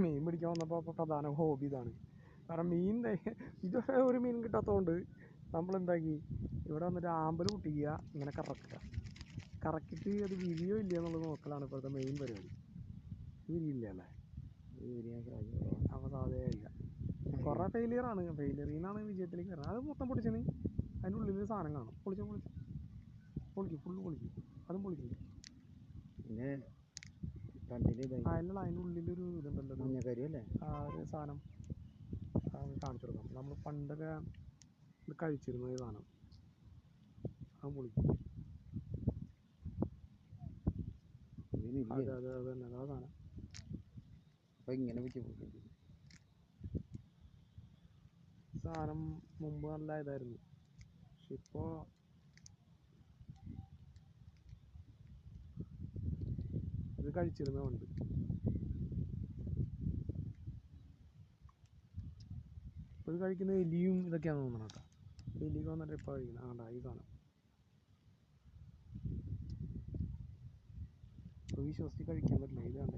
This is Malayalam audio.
മീൻ പിടിക്കാൻ വന്നപ്പോൾ ഇപ്പോൾ പ്രധാന ഹോബി ഇതാണ്. കാരണം മീൻ ഇതുവരെ ഒരു മീൻ കിട്ടാത്തതുകൊണ്ട് നമ്മളെന്താക്കി ഇവിടെ വന്നിട്ട് ആമ്പൽ പൊട്ടിക്കുക, ഇങ്ങനെ കറക്കുക. കറക്കിയിട്ട് അത് വിരിയോ ഇല്ലയോ എന്നുള്ളത് നോക്കലാണ് ഇപ്പോഴത്തെ മെയിൻ പരിപാടി. വിരിയില്ല അല്ലേ? അപ്പോൾ സാധ്യത ഇല്ല. കുറേ ഫെയിലിയറാണ്. ഫെയിലിയറിൽ നിന്നാണ് വിജയത്തിലേക്ക് വരുന്നത്. അത് മൊത്തം പൊട്ടിച്ചാൽ അതിൻ്റെ ഉള്ളിൽ സാധനം കാണും. പൊളിക്കും, ഫുള്ള് പൊളിക്കും. അതും പൊളിക്കും. പിന്നെ അതിനുള്ള അതിൻ്റെ ഉള്ളിലൊരു ഇതുണ്ടല്ലോ, ആ ഒരു സാധനം കാണിച്ചു കൊടുക്കാം. നമ്മൾ പണ്ടൊക്കെ ഇത് കഴിച്ചിരുന്ന ഒരു സാധനം, അത് പൊളിക്കും. അതെ തന്നെ അതാ സാധനം. അപ്പം ഇങ്ങനെ സാധനം മുമ്പ് നല്ല ഇതായിരുന്നു, പക്ഷെ ഇപ്പോൾ ഇത് കഴിച്ചിരുന്നതുകൊണ്ട് ഇപ്പോൾ ഇത് കഴിക്കുന്ന എലിയും ഇതൊക്കെയാണെന്ന് തോന്നണം കേട്ടോ. എലിയൊക്കെ വന്നിട്ട് ഇപ്പോൾ കഴിക്കുന്നത് ആണ്ടാ ഈ സാധനം. ഇപ്പോൾ വിശ്വസിച്ച് കഴിക്കാൻ പറ്റില്ല. ഇതാണ്ട്